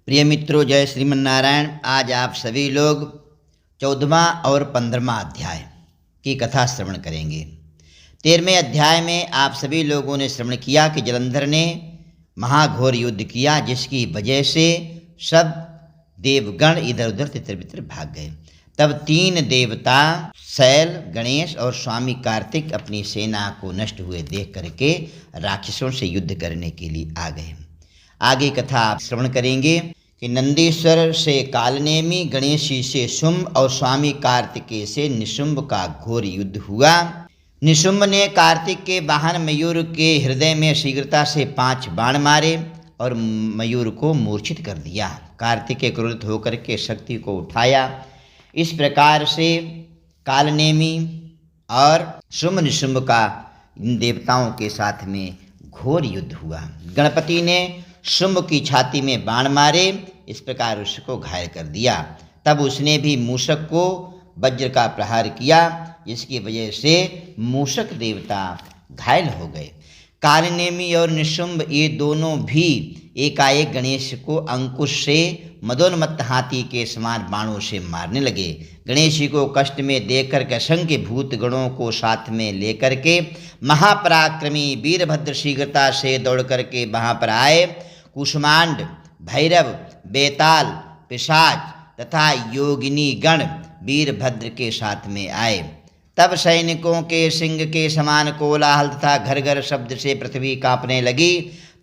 प्रिय मित्रों, जय श्रीमन्नारायण। आज आप सभी लोग 14वां और 15वां अध्याय की कथा श्रवण करेंगे। 13वें अध्याय में आप सभी लोगों ने श्रवण किया कि जलंधर ने महाघोर युद्ध किया, जिसकी वजह से सब देवगण इधर उधर तितर बितर भाग गए। तब 3 देवता शैल, गणेश और स्वामी कार्तिक अपनी सेना को नष्ट हुए देख करके राक्षसों से युद्ध करने के लिए आ गए। आगे कथा आप श्रवण करेंगे कि नंदीश्वर से कालनेमी, गणेशी से शुंभ और स्वामी कार्तिकेय से निशुंभ का घोर युद्ध हुआ। निशुंभ ने कार्तिक के वाहन मयूर के हृदय में शीघ्रता से 5 बाण मारे और मयूर को मूर्छित कर दिया। कार्तिकेय क्रोधित होकर के शक्ति को उठाया। इस प्रकार से कालनेमी और शुंभ निशुंभ का इन देवताओं के साथ में घोर युद्ध हुआ। गणपति ने शुंभ की छाती में बाण मारे, इस प्रकार उसको घायल कर दिया। तब उसने भी मूषक को वज्र का प्रहार किया, जिसकी वजह से मूषक देवता घायल हो गए। कालनेमी और निशुंभ ये दोनों भी एकाएक गणेश को अंकुश से मदोन्मत्त हाथी के समान बाणों से मारने लगे। गणेश जी को कष्ट में देखकर के असंख्य भूत गणों को साथ में लेकर के महापराक्रमी वीरभद्र शीघ्रता से दौड़ करके वहाँ पर आए। कुष्मांड, भैरव, बेताल, पिशाच तथा योगिनी गण वीरभद्र के साथ में आए। तब सैनिकों के सिंह के समान कोलाहल तथा घर घर शब्द से पृथ्वी कांपने लगी।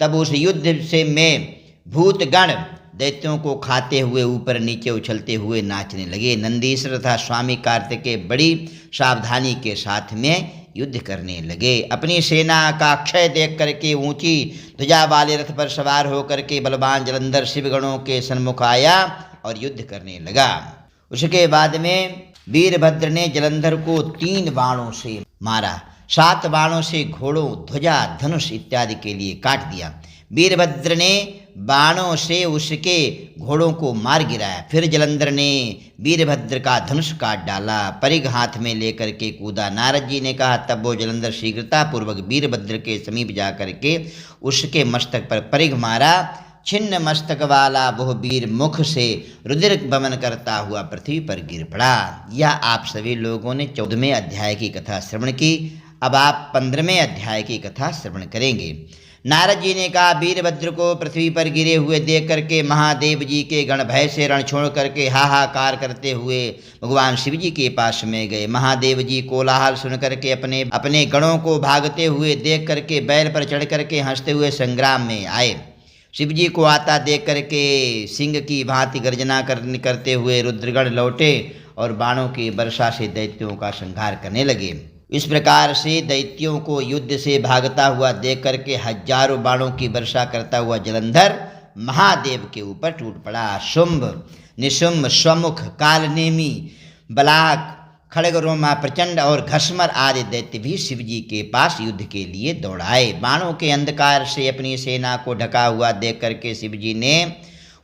तब उस युद्ध से में भूतगण दैत्यों को खाते हुए ऊपर नीचे उछलते हुए नाचने लगे। नंदीश्वर तथा स्वामी कार्तिकेय बड़ी सावधानी के साथ में युद्ध करने लगे। अपनी सेना का क्षय देख करके ऊंची ध्वजा वाले रथ पर सवार होकर के बलवान जलंधर शिवगणों के सन्मुख आया और युद्ध करने लगा। उसके बाद में वीरभद्र ने जलंधर को 3 बाणों से मारा। 7 बाणों से घोड़ों, ध्वजा, धनुष इत्यादि के लिए काट दिया। वीरभद्र ने बाणों से उसके घोड़ों को मार गिराया। फिर जलंधर ने वीरभद्र का धनुष काट डाला, परिघ हाथ में लेकर के कूदा। नारद जी ने कहा, तब वो जलंधर शीघ्रता पूर्वक वीरभद्र के समीप जा करके उसके मस्तक पर परिघ मारा। छिन्न मस्तक वाला वह वीर मुख से रुधिर बमन करता हुआ पृथ्वी पर गिर पड़ा। यह आप सभी लोगों ने 14वें अध्याय की कथा श्रवण की। अब आप 15वें अध्याय की कथा श्रवण करेंगे। नारद जी ने कहा, वीरभद्र को पृथ्वी पर गिरे हुए देख करके महादेव जी के गण भय से रण छोड़ करके हाहाकार करते हुए भगवान शिव जी के पास में गए। महादेव जी कोलाहल सुन करके अपने अपने गणों को भागते हुए देख करके बैल पर चढ़ करके हंसते हुए संग्राम में आए। शिव जी को आता देख करके सिंह की भांति गर्जना करते हुए रुद्रगण लौटे और बाणों की वर्षा से दैत्यों का संहार करने लगे। इस प्रकार से दैत्यों को युद्ध से भागता हुआ देख करके हजारों बाणों की वर्षा करता हुआ जलंधर महादेव के ऊपर टूट पड़ा। शुंभ, निशुंभ, स्वमुख, कालनेमी, बलाक, खड़गरोमा, प्रचंड और घसमर आदि दैत्य भी शिव जी के पास युद्ध के लिए दौड़ाए। बाणों के अंधकार से अपनी सेना को ढका हुआ देख करके शिव जी ने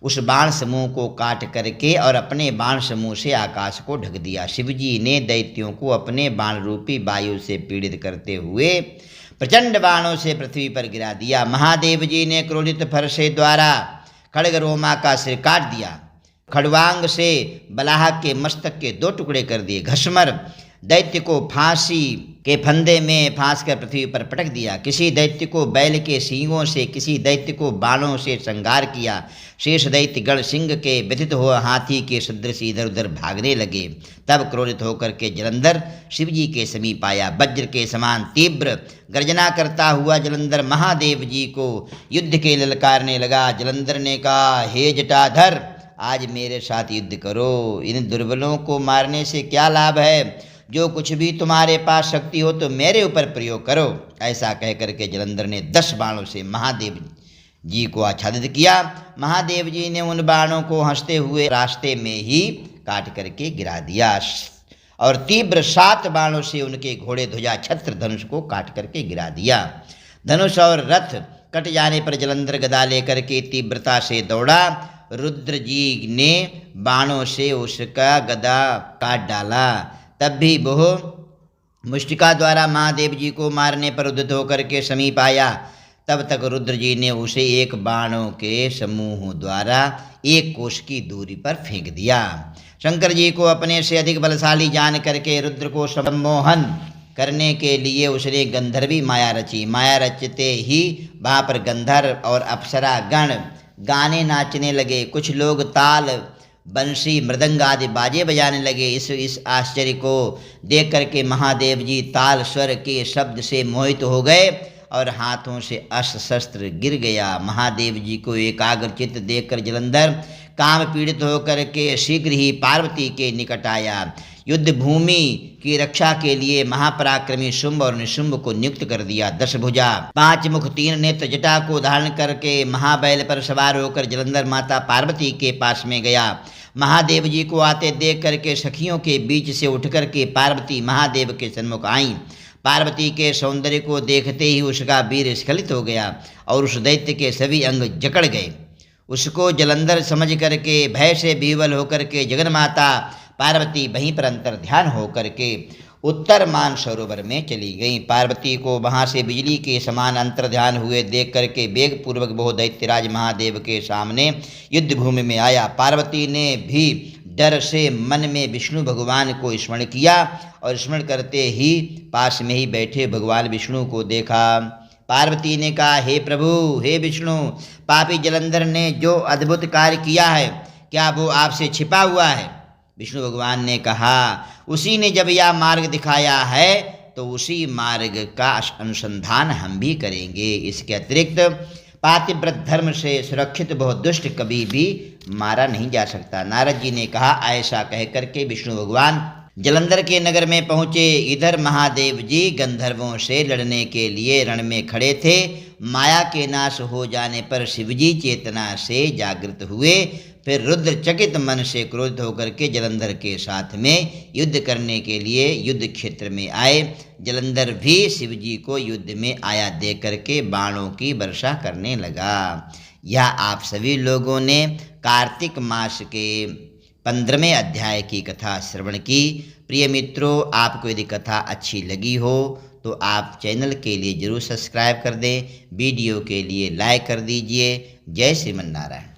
उस बाण समूह को काट करके और अपने बाण समूह से आकाश को ढक दिया। शिव जी ने दैत्यों को अपने बाण रूपी वायु से पीड़ित करते हुए प्रचंड बाणों से पृथ्वी पर गिरा दिया। महादेव जी ने क्रोधित फरसे द्वारा खड़गरोमा का सिर काट दिया। खड़वांग से बलाह के मस्तक के 2 टुकड़े कर दिए। घसमर दैत्य को फांसी के फंदे में फांस कर पृथ्वी पर पटक दिया। किसी दैत्य को बैल के सींगों से, किसी दैत्य को बाणों से संहार किया। शेष दैत्य गण सिंह के व्यथित हुए हाथी के सदृश इधर उधर भागने लगे। तब क्रोधित होकर के जलंधर शिव जी के समीप आया। वज्र के समान तीव्र गर्जना करता हुआ जलंधर महादेव जी को युद्ध के ललकारने लगा। जलंधर ने कहा, हे जटाधर, आज मेरे साथ युद्ध करो। इन दुर्बलों को मारने से क्या लाभ है? जो कुछ भी तुम्हारे पास शक्ति हो तो मेरे ऊपर प्रयोग करो। ऐसा कह करके जलंधर ने 10 बाणों से महादेव जी को आच्छादित किया। महादेव जी ने उन बाणों को हंसते हुए रास्ते में ही काट करके गिरा दिया और तीव्र 7 बाणों से उनके घोड़े, ध्वजा, छत्र, धनुष को काट करके गिरा दिया। धनुष और रथ कट जाने पर जलंधर गदा लेकर के तीव्रता से दौड़ा। रुद्र जी ने बाणों से उसका गदा काट डाला। तब भी वह मुष्टिका द्वारा महादेव जी को मारने पर उद्यत होकर के समीप आया। तब तक रुद्र जी ने उसे एक बाणों के समूह द्वारा 1 कोश की दूरी पर फेंक दिया। शंकर जी को अपने से अधिक बलशाली जान करके रुद्र को सम्मोहन करने के लिए उसने गंधर्वी माया रची। माया रचते ही वहाँ पर गंधर्व और अप्सरा गण गाने नाचने लगे। कुछ लोग ताल बंशी मृदंग आदि बाजे बजाने लगे। इस आश्चर्य को देख करके महादेव जी ताल स्वर के शब्द से मोहित हो गए और हाथों से अस्त्र शस्त्र गिर गया। महादेव जी को एकाग्रचित्त देखकर जलंधर काम पीड़ित होकर के शीघ्र ही पार्वती के निकट आया। युद्ध भूमि की रक्षा के लिए महापराक्रमी शुंभ और निशुंभ को नियुक्त कर दिया। 10 भुजा 5 मुख 3 नेत्र जटा को धारण करके महाबैल पर सवार होकर जलंधर माता पार्वती के पास में गया। महादेव जी को आते देख करके सखियों के बीच से उठ करके पार्वती महादेव के सन्मुख आईं। पार्वती के सौंदर्य को देखते ही उसका वीर स्खलित हो गया और उस दैत्य के सभी अंग जकड़ गए। उसको जलंधर समझ करके भय से विह्वल होकर के जगन्माता पार्वती वहीं पर अंतर ध्यान होकर के उत्तर मान सरोवर में चली गई। पार्वती को वहाँ से बिजली के समान अंतर ध्यान हुए देख करके वेग पूर्वक वो दैत्यराज महादेव के सामने युद्ध भूमि में आया। पार्वती ने भी डर से मन में विष्णु भगवान को स्मरण किया और स्मरण करते ही पास में ही बैठे भगवान विष्णु को देखा। पार्वती ने कहा, हे प्रभु, हे विष्णु, पापी जलंधर ने जो अद्भुत कार्य किया है, क्या वो आपसे छिपा हुआ है? विष्णु भगवान ने कहा, उसी ने जब यह मार्ग दिखाया है तो उसी मार्ग का अनुसंधान हम भी करेंगे। इसके अतिरिक्त पातिव्रत धर्म से सुरक्षित वह दुष्ट कभी भी मारा नहीं जा सकता। नारद जी ने कहा, ऐसा कह करके विष्णु भगवान जलंधर के नगर में पहुँचे। इधर महादेव जी गंधर्वों से लड़ने के लिए रण में खड़े थे। माया के नाश हो जाने पर शिवजी चेतना से जागृत हुए। फिर रुद्र चकित मन से क्रोधित होकर के जलंधर के साथ में युद्ध करने के लिए युद्ध क्षेत्र में आए। जलंधर भी शिवजी को युद्ध में आया देख करके बाणों की वर्षा करने लगा। यह आप सभी लोगों ने कार्तिक मास के 15वें अध्याय की कथा श्रवण की। प्रिय मित्रों, आपको यदि कथा अच्छी लगी हो तो आप चैनल के लिए जरूर सब्सक्राइब कर दें, वीडियो के लिए लाइक कर दीजिए। जय श्रीमन नारायण।